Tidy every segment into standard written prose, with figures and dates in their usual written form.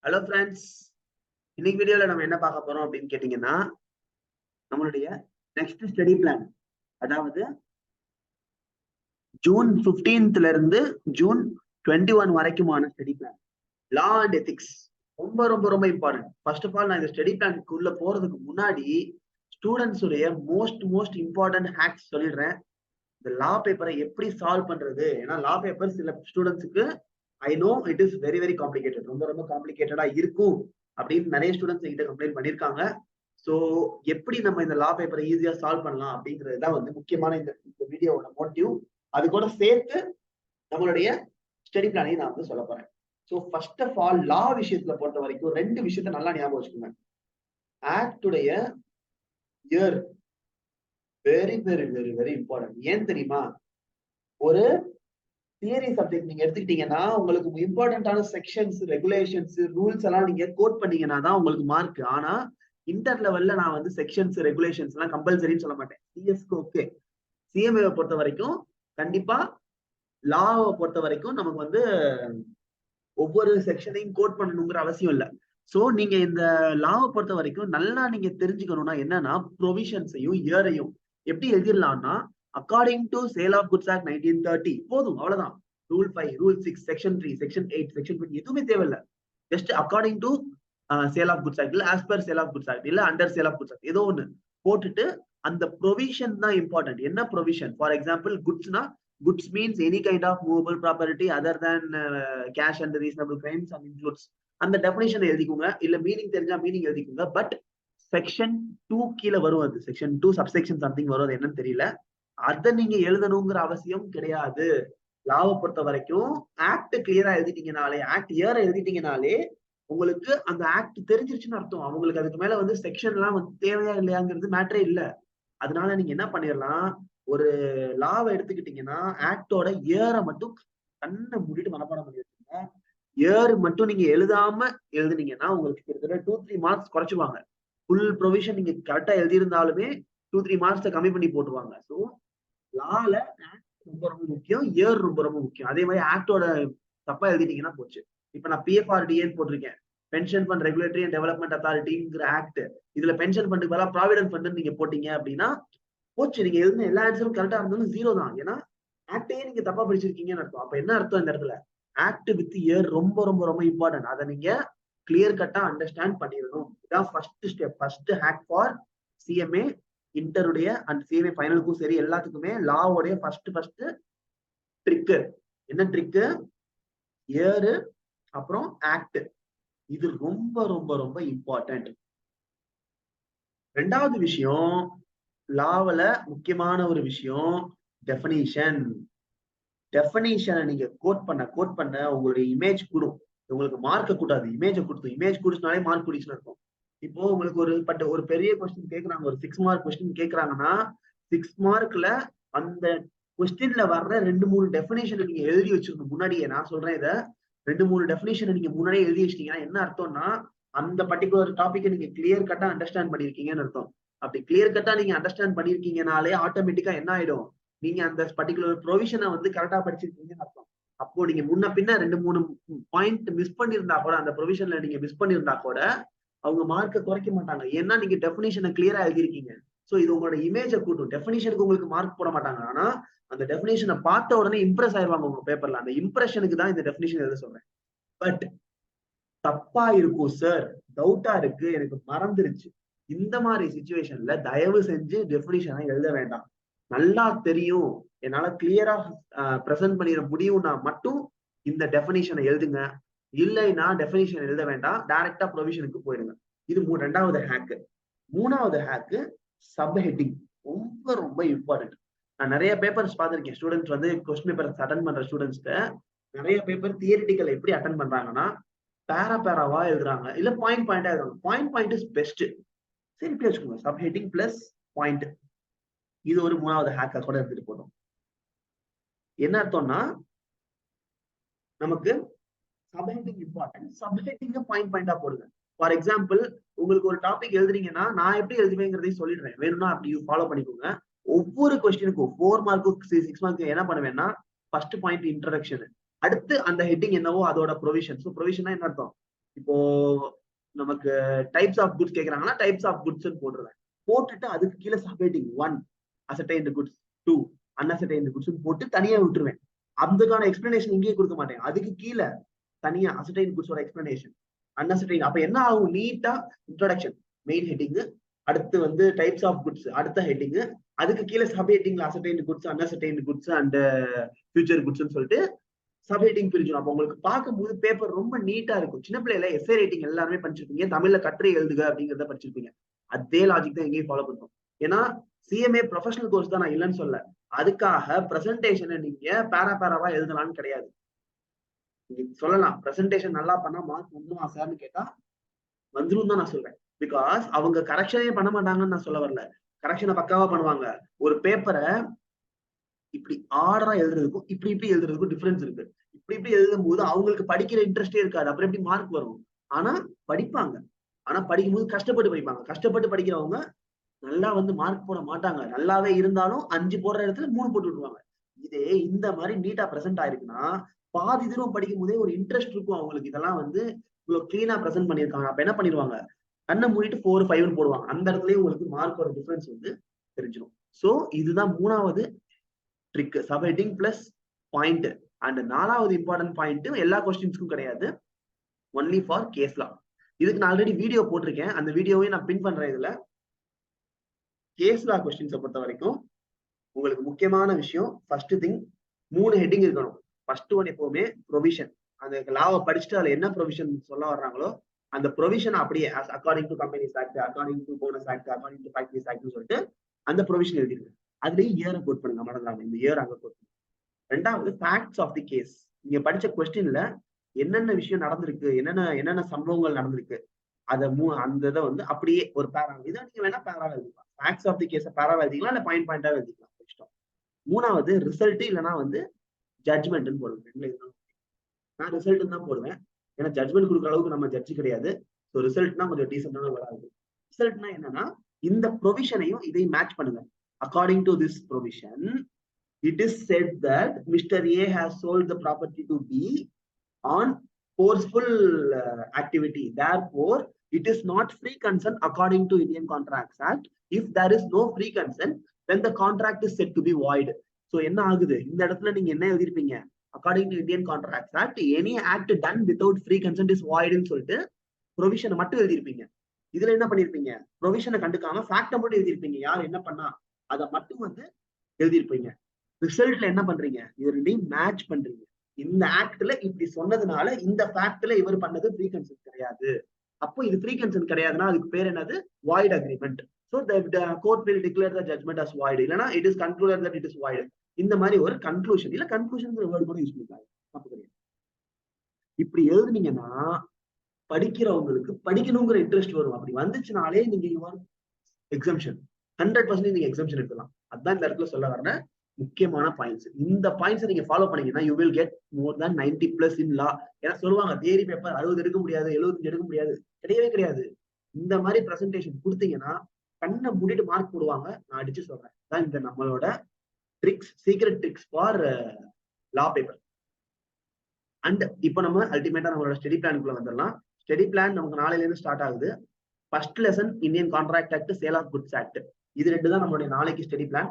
Hello friends, இன்னைக்கு வீடியோல நம்ம என்ன பார்க்க போறோம் அப்படின்னு கேட்டீங்கன்னா, நம்மளுடைய நெக்ஸ்ட் ஸ்டடி பிளான், அதாவது ஜூன் 15th இருந்து ஜூன் 21 வரைக்குமான study plan, law and ethics. ரொம்ப ரொம்ப ரொம்ப இம்பார்ட்டன்ட். ஃபர்ஸ்ட் ஆஃப் ஆல், நான் இந்த ஸ்டடி பிளானுக்குள்ள போறதுக்கு முன்னாடி ஸ்டூடெண்ட்ஸ் உடைய மோஸ்ட் இம்பார்ட்டன்ட் ஹேக்ஸ் சொல்லிடுறேன். இந்த லா பேப்பரை எப்படி சால்வ் பண்றது? ஏன்னா லா பேப்பர் சில ஸ்டூடெண்ட்ஸுக்கு I know it is very very complicated, ரொம்ப ரொம்ப காம்ப்ளிகேட்டடா இருக்கும் அப்படின்னு நிறைய ஸ்டூடெண்ட்ஸ் என்கிட்ட கம்ப்ளைண்ட் பண்ணியிருக்காங்க. ஸோ எப்படி நம்ம இந்த லா பேப்பரை ஈஸியா சால்வ் பண்ணலாம் அப்படிங்கிறது தான் வந்து முக்கியமான இந்த வீடியோவோட மோட்டிவ். அது கூட சேர்த்து நம்மளுடைய ஸ்டடி பிளானையும் நான் வந்து சொல்ல போறேன். So first of all, law விஷயத்துல பொறுத்த வரைக்கும் ரெண்டு விஷயத்த நல்லா ஞாபகம் வச்சுக்கோங்க. ஆக்டுடைய year very very very very important. ஏன் தெரியுமா? ஒரு தியரி சப்ஜெக்ட் நீங்க எடுத்துக்கிட்டீங்கன்னா உங்களுக்கு இம்பார்ட்டன்டான செக்ஷன்ஸ், ரெகுலேஷன்ஸ், ரூல்ஸ் எல்லாம் நீங்க கோட் பண்ணீங்கன்னா தான் உங்களுக்கு மார்க். ஆனா இன்டர் லெவல்ல நான் வந்து செக்ஷன்ஸ், ரெகுலேஷன்ஸ் எல்லாம் கம்பல்சரின்னு சொல்ல மாட்டேன். சிஎஸ்க்கு ஓகே. சிஎம்ஏவை பொறுத்த வரைக்கும் கண்டிப்பா, லாவை பொறுத்த வரைக்கும் நமக்கு வந்து ஒவ்வொரு செக்ஷனையும் கோட் பண்ணணுங்கிற அவசியம் இல்லை. சோ நீங்க இந்த லாவை பொறுத்த வரைக்கும் நல்லா நீங்க தெரிஞ்சுக்கணும்னா என்னன்னா, ப்ரொவிஷன்ஸையும் இயரையும் எப்படி எழுதிடலாம்னா, according to sale of goods act 1930 போதும், அவ்வளவுதான். Rule 5, rule 6, section 3, section 8, section 20 எதுவுமே தேவையில்லை. Just according to sale of goods act, இல்ல as per sale of goods act, இல்ல under sale of goods act, ஏதோ ஒண்ணு போட்டுட்டு அந்த ப்ரொவிஷன் தான் இம்பார்ட்டன்ட். என்ன ப்ரொவிஷன்? ஃபார் எக்ஸாம்பிள், குட்ஸ்னா goods means any kind of movable property other than cash and reasonable claims and includes. அந்த definition எழுதிக்கோங்க, இல்ல மீனிங் தெரிஞ்சா மீனிங் எழுதிக்கோங்க. பட் செக்ஷன் 2 கீழே வரும், அது செக்ஷன் 2 சப்செக்ஷன் சம்திங் வரும், அது என்னன்னு தெரியல. அதை நீங்க எழுதணுங்கிற அவசியம் கிடையாது. லாவை பொறுத்த வரைக்கும் ஆக்ட் கிளியரா எழுதிட்டீங்கனாலே, ஆக்ட் இயரை எழுதிட்டீங்கனாலே உங்களுக்கு அந்த ஆக்ட் தெரிஞ்சிருச்சுன்னு அர்த்தம். அவங்களுக்கு அதுக்கு மேல வந்து செக்ஷன் எல்லாம் வந்து தேவையா இல்லையாங்கிறது மேட்டரே இல்ல. அதனால நீங்க என்ன பண்ணிடலாம், ஒரு லாவை எடுத்துக்கிட்டீங்கன்னா ஆக்டோட இயரை மட்டும் கண்ணை மூடிட்டு மனப்பாடம் பண்ணி வச்சுங்க. இயர் மட்டும் நீங்க எழுதாம எழுதுனீங்கன்னா உங்களுக்கு கிட்டத்தட்ட 2-3 மார்க்ஸ் குறைச்சுவாங்க. ஃபுல் ப்ரொவிஷன் நீங்க கரெக்டா எழுதியிருந்தாலுமே 2-3 மார்க்ஸை கம்மி பண்ணி போட்டுருவாங்க. ஸோ லால ஆக்ட் ரொம்ப ரொம்ப முக்கியம், இயர் ரொம்ப ரொம்ப முக்கியம். அதே மாதிரி ஆக்டோட தப்பா எழுதிட்டீங்கன்னா போச்சு. இப்ப நான் பிஎஃப்ஆர்டிஏன்னு போட்டிருக்கேன், pension fund regulatory and development அத்தாரிட்டிங்கிற ஆக்ட். இதுல பென்ஷன் ஃபண்டுக்கு பதிலாக ப்ராவிடன்ட் ஃபண்ட் நீங்க போட்டீங்க அப்படின்னா போச்சு. நீங்க எழுதின எல்லா ஆன்சரும் கரெக்டா இருந்தாலும் 0 தான். ஏன்னா ஆக்டையே நீங்க தப்பா படிச்சிருக்கீங்கன்னு அர்த்தம். அப்ப என்ன அர்த்தம் இந்த இடத்துல? ஆக்ட் வித் இயர் ரொம்ப ரொம்ப ரொம்ப இம்பார்ட்டன்ட். அதை நீங்க கிளியர் கட்டா அண்டர்ஸ்டாண்ட் பண்ணிடணும். இதான் first step, first hack for CMA இன்டருடைய அண்ட் சிஎம்ஏ ஃபைனலுக்கும் சரி எல்லாத்துக்குமே லாவோடைய ஃபர்ஸ்ட் ட்ரிக்கு. என்ன ட்ரிக்கு? இயரு அப்புறம் ஆக்ட். இது ரொம்ப ரொம்ப ரொம்ப இம்பார்ட்டன்ட். ரெண்டாவது விஷயம், லாவல முக்கியமான ஒரு விஷயம் டெஃபினிஷன். டெஃபினிஷனை நீங்க கோட் பண்ண உங்களுடைய இமேஜ் கூடும். உங்களுக்கு மார்க்க கூடாது, இமேஜை கொடுத்து. இமேஜ் கொடுத்தனாலே மார்க் கூடிச்சுன்னு இருக்கும். இப்போ உங்களுக்கு ஒரு பெரிய கொஸ்டின் கேட்கறாங்க, ஒரு 6 மார்க் கொஸ்டின் கேட்கறாங்கன்னா 6 மார்க்ல அந்த கொஸ்டின்ல வர்ற 2-3 டெஃபினேஷனை நீங்க எழுதி வச்சிருக்கணும் முன்னாடியே. நான் சொல்றேன், இதை 2-3 டெஃபினேஷனை நீங்க முன்னாடியே எழுதி வச்சிட்டீங்கன்னா என்ன அர்த்தம்னா, அந்த பர்டிகுலர் டாபிக்கை நீங்க கிளியர் கட்டா அண்டர்ஸ்டாண்ட் பண்ணிருக்கீங்கன்னு அர்த்தம். அப்படி கிளியர் கட்டா நீங்க அண்டர்ஸ்டாண்ட் பண்ணிருக்கீங்கனாலே ஆட்டோமேட்டிக்கா என்ன ஆயிடும், நீங்க அந்த பர்டிகுலர் ப்ரொவிஷனை வந்து கரெக்டா படிச்சிருக்கீங்கன்னு அர்த்தம். அப்போ நீங்க முன்ன பின்ன 2-3 பாயிண்ட் மிஸ் பண்ணியிருந்தா கூட, அந்த ப்ரொவிஷன்ல நீங்க மிஸ் பண்ணியிருந்தா கூட அவங்க மார்க்கை குறைக்க மாட்டாங்க. ஏன்னா நீங்க டெஃபினிஷனை கிளியரா எழுதிருக்கீங்க. சோ இது உங்களோட இமேஜை கூட்டும். டெஃபினிஷனுக்கு உங்களுக்கு மார்க் போட மாட்டாங்க, ஆனா அந்த டெஃபினிஷனை பார்த்த உடனே இம்ப்ரெஸ் ஆயிருவாங்க உங்க பேப்பர்ல. அந்த இம்ப்ரெஷனுக்கு தான் இந்த டெஃபினிஷன் எழுத சொல்றேன். பட் தப்பா இருக்கும் சார், டவுட்டா இருக்கு, எனக்கு மறந்துருச்சு, இந்த மாதிரி சிச்சுவேஷன்ல தயவு செஞ்சு டெஃபினிஷனை எழுத வேண்டாம். நல்லா தெரியும், என்னால கிளியரா பிரசன்ட் பண்ணிட முடியும்னா மட்டும் இந்த டெஃபினிஷனை எழுதுங்க. இல்லைன்னா டெஃபினிஷன் எழுத வேண்டாம், டைரக்டா ப்ரொவிஷனுக்கு போயிடுங்க. இது ரெண்டாவது ஹேக்கு. மூணாவது ஹேக்கு சப் ஹெட்டிங். ரொம்ப ரொம்ப இம்பார்ட்டன்ட். நான் நிறைய பேப்பர்ஸ் பார்த்திருக்கேன். ஸ்டூடெண்ட்ஸ் வந்து கொஸ்டின் பேப்பர் அட்டன் பண்ற ஸ்டூடெண்ட்ஸ்க்கு நிறைய பேப்பர் தியரிட்டிக்கல் எப்படி அட்டன் பண்றாங்கன்னா, பேராவா எழுதுறாங்க, இல்ல பாயிண்டா எழுதுறாங்க. Point is best. சிம்பிளா வச்சுக்கோங்க, சப் ஹெட்டிங் பிளஸ் பாயிண்ட். இது ஒரு மூணாவது ஹேக்கா கூட எடுத்துட்டு போட்டோம். என்ன அர்த்தம்னா, நமக்கு சப்ஹெட்டிங் இம்பார்ட்டன்ட், சப்ஹெட்டிங்க பாயிண்டா போடுங்க. ஃபார் எக்ஸாம்பிள், உங்களுக்கு ஒரு டாபிக் எழுதுறீங்கன்னா நான் எப்படி எழுதுவேங்கிறதையும் சொல்லிடுறேன், வேணும்னா அப்படி ஃபாலோ பண்ணிக்கோங்க. ஒவ்வொரு கொஸ்டினுக்கும் 4 மார்க்கும் 6 மார்க்கு என்ன பண்ணுவேன்னா, ஃபர்ஸ்ட் பாயிண்ட் இன்ட்ரோடக்ஷன், அடுத்து அந்த ஹெட்டிங் என்னவோ அதோட ப்ரொவிஷன். ஸோ ப்ரொவிஷனா என்ன அர்த்தம்? இப்போ நமக்கு டைப்ஸ் ஆஃப் குட்ஸ் கேக்குறாங்கன்னா டைப்ஸ் ஆஃப் குட்ஸ் போட்டுருவேன். போட்டுட்டு அதுக்கு கீழே subheading 1 ascertained goods, 2 unascertained goods போட்டு தனியா விட்டுருவேன். அதுக்கான எக்ஸ்பிளனேஷன் இங்கேயே கொடுக்க மாட்டேன். அதுக்கு கீழே தனியா அசர்டைன் குட்ஸோட எக்ஸ்பிளனேஷன், அன்அசர்டைன். அப்ப என்ன ஆகும், நீட்டா இன்ட்ரோடக்ஷன் மெயின் ஹெட்டிங், அடுத்து வந்து டைப்ஸ் ஆஃப் குட்ஸ் அடுத்த ஹெட்டிங், அதுக்கு கீழே சப் ஹெட்டிங்ல ascertain goods, unascertain goods and future குட்ஸ்னு சொல்லிட்டு சப் ஹெட்டிங் பிரிஞ்சிடும். அப்ப உங்களுக்கு பார்க்கும்போது பேப்பர் ரொம்ப நீட்டா இருக்கும். சின்ன பிள்ளைல எஸ்ஏ ரைட்டிங் எல்லாருமே படிச்சிருப்பீங்க, தமிழ்ல கட்டுரை எழுதுக அப்படிங்கிறத படிச்சிருப்பீங்க. அதே லாஜிக் தான் எங்கேயும் ஃபாலோ பண்ணும். ஏன்னா சிஎம்ஏ ப்ரொஃபஷனல் கோர்ஸ் தான், நான் இல்லைன்னு சொல்ல. அதுக்காக பிரசன்டேஷனை நீங்க பேராவா எழுதலாம்னு கிடையாது. நீங்க சொல்லலாம் பிரசன்டேஷன் நல்லா பண்ணா மார்க் வந்துருமா சார்னு கேட்டா வந்துரும் தான் நான் சொல்றேன். பிகாஸ் அவங்க கரெக்ஷனே பண்ண மாட்டாங்கன்னு நான் சொல்ல வரல. கரெக்ஷனை பக்காவா பண்ணுவாங்க. ஒரு பேப்பரை இப்படி ஆர்டரா எழுதுறதுக்கும் இப்படி எழுதுறதுக்கும் டிஃபரன்ஸ் இருக்கு. இப்படி எழுதும் போது அவங்களுக்கு படிக்கிற இன்ட்ரெஸ்டே இருக்காது. அப்புறம் எப்படி மார்க் வரும்? ஆனா படிப்பாங்க. ஆனா படிக்கும்போது கஷ்டப்பட்டு படிப்பாங்க. கஷ்டப்பட்டு படிக்கிறவங்க நல்லா வந்து மார்க் போட மாட்டாங்க. நல்லாவே இருந்தாலும் 5 போடுற இடத்துல 3 போட்டு விட்டுருவாங்க. இதே இந்த மாதிரி நீட்டா பிரசன்ட் ஆயிருக்குன்னா பாதி தூரம் படிக்கும் போதே ஒரு இன்ட்ரெஸ்ட் இருக்கும் அவங்களுக்கு. இதெல்லாம் வந்து இவ்வளவு கிளீனா பிரசன்ட் பண்ணிருக்காங்க. அப்ப என்ன பண்ணிடுவாங்க, கண்ணை மூடிட்டு 4, 5 போடுவாங்க. அந்த இடத்துலயே உங்களுக்கு மார்க்கோட டிஃபரன்ஸ் வந்து தெரிஞ்சிடும். சோ இதுதான் 3வது trick, sub heading plus point. And 4வது இம்பார்ட்டன்ட் பாயிண்ட் எல்லா கொஸ்டின்ஸ்க்கும் கிடையாது, ஒன்லி ஃபார் கேஸ் லா. இதுக்கு நான் ஆல்ரெடி வீடியோ போட்டிருக்கேன். அந்த வீடியோவையும் நான் பின் பண்றேன். இதுல கேஸ் லா கொஸ்டின்ஸை பொறுத்த வரைக்கும் உங்களுக்கு முக்கியமான விஷயம், ஃபர்ஸ்ட் திங் 3 ஹெட்டிங் இருக்கணும். ஃபர்ஸ்ட் ஒன் எப்பவுமே ப்ரொவிஷன். அந்த லாவை படிச்சுட்டு அதுல என்ன ப்ரொவிஷன் சொல்ல வர்றாங்களோ அந்த ப்ரொவிஷன் அப்படியே according to companies act, according to bonus act, according to factories ஆக்ட்னு சொல்லிட்டு அந்த ப்ரொவிஷன் எழுதிருக்கு. அதுலயும் இயரை கோட் பண்ணுங்க, மறந்துடாம இந்த இயர் அங்க கோட் பண்ணுங்க. 2வது ஃபேக்ட்ஸ் ஆஃப் தி கேஸ். நீங்க படிச்ச கொஸ்டின்ல என்னென்ன விஷயம் நடந்திருக்கு, என்னென்ன சம்பவங்கள் நடந்திருக்கு, அந்த இதை வந்து அப்படியே ஒரு பேரா இதை நீங்க வேணா பேராவா எழுதிக்கலாம். ஃபேக்ட்ஸ் ஆஃப் தி கேஸை பேராவா எழுதிக்கலாம், இல்ல பாயிண்டா எழுதிக்கலாம். 3வது ரிசல்ட் இல்லைன்னா வந்து ஜட்ஜ்மெண்ட்னு போடுவேன். நான் ரிசல்ட் தான் போடுவேன். ஏன்னா ஜட்ஜ்மெண்ட் கொடுக்குற அளவுக்கு நம்ம ஜட்ஜ் கிடையாது. ஸோ ரிசல்ட்னா கொஞ்சம் டீசென்டான வராது. ரிசல்ட்னா என்னன்னா இந்த ப்ரொவிஷனையும் இதையும் மேட்ச் பண்ணுங்க. According to this provision it is said that Mr. A has sold the property to B on forceful activity. Therefore, it is not free consent according to Indian Contracts Act. If there is no free consent, then the contract is said to be void. So என்ன ஆகுது, இந்த இடத்துல நீங்க என்ன எழுதிருப்பீங்க, according to Indian Contracts Act, any act done without free consent is void ன்னு சொல்லிட்டு ப்ரொவிஷனை மட்டும் எழுதிருப்பீங்க. இதுல என்ன பண்ணிருப்பீங்க, ப்ரொவிஷனை கண்டுக்காம ஃபேக்டை மட்டும் எழுதிருப்பீங்க. யார் என்ன பண்ணா அதை மட்டும் வந்து எழுதிருப்பீங்க. ரிசல்ட்ல என்ன பண்றீங்க, இது ரெண்டையும் மேட்ச் பண்றீங்க. இந்த ஆக்ட்ல இப்படி சொன்னதுனால இந்த ஃபேக்ட்ல இவர் பண்ணது ஃப்ரீ கன்சென்ட் கிடையாது. அப்போ இது ஃப்ரீ கன்சென்ட் கிடையாதுன்னா அதுக்கு பேர் என்னது, void agreement. So the court will declare the judgment as void. இல்லனா it is concluded that it is void. இந்த மாதிரி ஒரு கன்க்ளூஷன் இல்ல கன்க்ளூஷன்ங்கிற வேர்ட் கூட யூஸ் பண்ணிக்கலாம். தப்பு கிடையாது. இப்படி எழுதுனீங்கன்னா படிக்கிறவங்களுக்கு படிக்கணுங்கிற இன்ட்ரெஸ்ட் வரும். அப்படி வந்துச்சுனாலே நீங்க எக்ஸம்ஷன் 100% நீங்க எக்ஸம்ஷன் எடுக்கலாம். அதுதான் இந்த இடத்துல சொல்ல வரேன் முக்கியமான பாயிண்ட்ஸ். இந்த பாயிண்ட்ஸ் நீங்க ஃபாலோ பண்ணீங்கன்னா you will get more than 90+ in law. ஏன்னா சொல்லுவாங்க தியரி பேப்பர் 60 எடுக்க முடியாது, 75 எடுக்க முடியாது. கிடையவே கிடையாது. இந்த மாதிரி பிரசன்டேஷன் கொடுத்தீங்கன்னா கண்ணை மூடிட்டு மார்க் போடுவாங்க. நான் அடிச்சு சொல்றேன். தான் இந்த நம்மளோட tricks, secret tricks for law paper. And இப்போ நம்ம அல்டிமேட்டா நம்மளோட ஸ்டடி பிளானுக்குள்ள வந்துடலாம். ஸ்டடி பிளான் நமக்கு நாளையில இருந்து ஸ்டார்ட் ஆகுது. First lesson Indian contract act, sale of goods act. இது 2 தான் நம்மளுடைய நாளைக்கு ஸ்டடி பிளான்.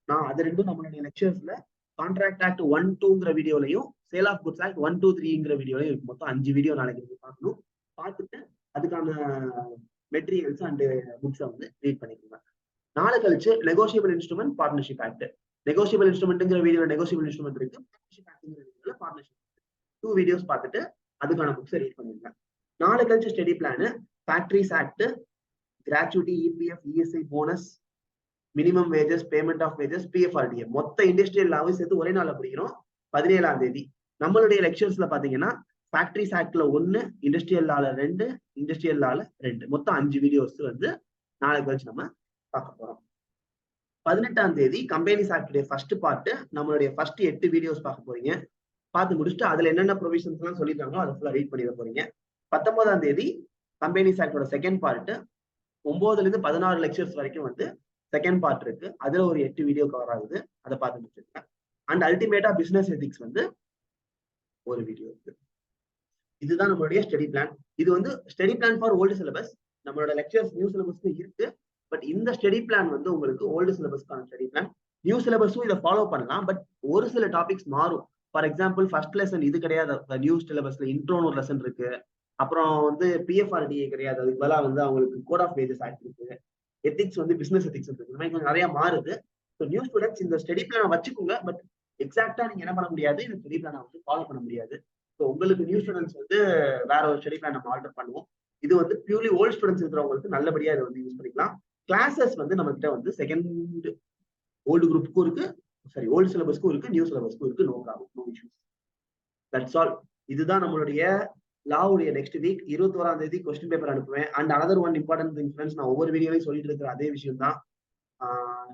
நான் அது 2 நம்மளுடைய லெக்சர்ஸ்ல கான்ட்ராக்ட் ஆக்ட் 1, 2ங்கிற வீடியோலையும் சேல் ஆஃப் குட்ஸ் ஆக்ட் 1, 2, 3ங்கிற வீடியோலையும் இருக்கு. மொத்தம் 5 வீடியோ நாளைக்கு நீங்க பார்க்கணும். பார்த்துட்டு அதுக்கான மெட்டீரியல்ஸ் அண்ட் புக்ஸை வந்து ரீட் பண்ணிக்கோங்க. நாளை கழிச்சு negotiable instrument, partnership act. Negotiable இன்ஸ்ட்ருமெண்ட்ங்கிற வீடியோல நெகோசியபிள் இன்ஸ்ட்ருமெண்ட் இருக்கு, பார்ட்னர்ஷிப் ஆக்ட்ங்கிற வீடியோல பார்ட்னர்ஷிப். 2 வீடியோஸ் பார்த்துட்டு அதுக்கான புக்ஸை ரீட் பண்ணிருங்க. நாளை கழிச்சு study plan factories act, gratuity, EPF, ESI, bonus, minimum wages, payment of wages, PFRDA, மொத்த இண்டஸ்ட்ரியல் லாவும் சேர்த்து ஒரே நாள்ல படிக்கிறோம். 17ஆம் தேதி நம்மளுடைய லெக்சர்ஸ்ல பாத்தீங்கன்னா ஃபேக்டரிஸ் ஆக்ட்ல 1, இண்டஸ்ட்ரியல் லால 2, இண்டஸ்ட்ரியல் லால 2, மொத்தம் 5 வீடியோஸ் வந்து நாளைக்கு வச்சு நம்ம பார்க்க போறோம். 18ஆம் தேதி கம்பெனிஸ் ஆக்டுடைய ஃபர்ஸ்ட் பார்ட், நம்மளுடைய ஃபர்ஸ்ட் 8 வீடியோஸ் பார்க்க போறீங்க. பார்த்து முடிச்சுட்டு அதுல என்னென்ன ப்ரொவிஷன்ஸ் எல்லாம் சொல்லியிருக்காங்களோ அதை ஃபுல்லா ரீட் பண்ணிட போறீங்க. 19ஆம் தேதி கம்பெனிஸ் ஆக்டோட செகண்ட் பார்ட், 9ல இருந்து 16 லெக்சர்ஸ் வரைக்கும் வந்து செகண்ட் பார்ட் இருக்கு. அதுல ஒரு 8 வீடியோ கவர் ஆகுது, அதை பார்த்து முடிச்சிருக்கேன். அண்ட் அல்டிமேட்டா பிசினஸ் எதிக்ஸ் வந்து ஒரு வீடியோ இருக்கு. இதுதான் நம்மளுடைய ஸ்டடி பிளான். இது வந்து study plan for old syllabus. நம்மளோட லெக்சர்ஸ் நியூ சிலபஸ்க்கு இருக்கு. பட் இந்த ஸ்டடி பிளான் வந்து உங்களுக்கு ஓல்டு சிலபஸ்க்கான ஸ்டடி பிளான். நியூ சிலபஸும் இதை ஃபாலோ பண்ணலாம். பட் ஒரு சில டாபிக்ஸ் மாறும். ஃபார் எக்ஸாம்பிள் ஃபர்ஸ்ட் லெசன் இது கிடையாது. நியூ சிலபஸ்ல இன்ட்ரோன்னு ஒரு லெசன் இருக்கு. அப்புறம் வந்து பிஎஃப்ஆர்டிஏ கிடையாது. அதுக்கு பதிலா வந்து அவங்களுக்கு கோட் ஆஃப் வேஜஸ் ஆக்ட் இருக்கு. எத்திக்ஸ் வந்து பிசினஸ் எத்திக்ஸ் இருக்கு. இந்த மாதிரி கொஞ்சம் நிறைய மாறுது. ஸோ நியூ ஸ்டூடெண்ட்ஸ் இந்த ஸ்டடி பிளானை வச்சுக்கோங்க. பட் எக்ஸாக்டா நீங்க என்ன பண்ண முடியாது, இந்த ஸ்டடி பிளானை வந்து ஃபாலோ பண்ண முடியாது. ஸோ உங்களுக்கு நியூ ஸ்டூடெண்ட்ஸ் வந்து வேற ஒரு ஸ்டடி பிளான் நம்ம ஆல்டர் பண்ணுவோம். இது வந்து பியூர்லி ஓல்டு ஸ்டூடெண்ட்ஸ் இருக்கிறவங்களுக்கு நல்லபடியா இதை வந்து யூஸ் பண்ணிக்கலாம். கிளாஸஸ் வந்து நம்ம கிட்ட வந்து செகண்ட் ஓல்டு குரூப்புக்கும் இருக்கு, சாரி ஓல்டு சிலபஸ்க்கும் இருக்கு, நியூ சிலபஸ்க்கும் இருக்கு. No problem, no issues. That's all. இதுதான் நம்மளுடைய லாவுடைய நெக்ஸ்ட் வீக் 21ஆம் தேதி கொஸ்டின் பேப்பர் அனுப்புவேன். And another one important thing friends, நான் ஒவ்வொரு வீடியோலையும் சொல்லிட்டு இருக்கிற அதே விஷயம் தான்.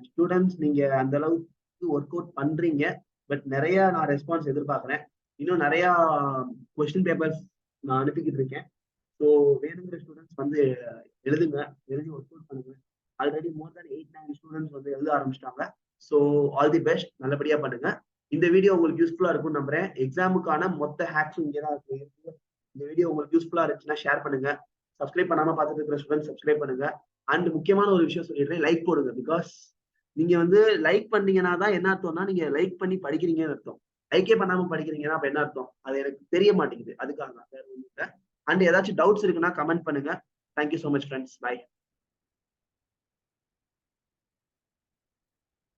ஸ்டூடெண்ட்ஸ் நீங்க அந்த அளவுக்கு ஒர்க் அவுட் பண்றீங்க. பட் நிறைய நான் ரெஸ்பான்ஸ் எதிர்பார்க்கிறேன். இன்னும் நிறைய கொஸ்டின் பேப்பர்ஸ் நான் அனுப்பிக்கிட்டு இருக்கேன். ஸோ வேணுங்கிற ஸ்டூடெண்ட்ஸ் வந்து எழுதுங்க, எழுதி ஒர்க் அவுட் பண்ணுங்க. ஆல்ரெடி மோர் தென் 8-9 ஸ்டூடெண்ட்ஸ் வந்து எழுத ஆரம்பிச்சிட்டாங்க. ஸோ ஆல் தி பெஸ்ட், நல்லபடியா பண்ணுங்க. இந்த வீடியோ உங்களுக்கு யூஸ்ஃபுல்லா இருக்கும்னு நம்புறேன். எக்ஸாமுக்கான மொத்த ஹேக்ஸும் இங்கே தான் இருக்கு. இந்த வீடியோ உங்களுக்கு யூஸ்ஃபுல்லா இருந்துச்சுன்னா ஷேர் பண்ணுங்க. சப்ஸ்கிரைப் பண்ணாம பார்த்துட்டு இருக்கிற ஸ்டூடெண்ட்ஸ் சப்ஸ்கிரைப் பண்ணுங்க. அண்ட் முக்கியமான ஒரு விஷயம் சொல்லிடுறேன், லைக் போடுங்க. பிகாஸ் நீங்க வந்து லைக் பண்ணீங்கன்னா தான் என்ன அர்த்தம்னா நீங்க லைக் பண்ணி படிக்கிறீங்கன்னு அர்த்தம். லைக்கே பண்ணாம படிக்கிறீங்கன்னா அப்ப என்ன அர்த்தம், அது எனக்கு தெரிய மாட்டேங்குது. அதுக்காக தான், வேற ஒன்றும் இல்லை. அண்ட் ஏதாச்சும் டவுட்ஸ் இருக்குன்னா கமெண்ட் பண்ணுங்க. Thank you so much friends. By.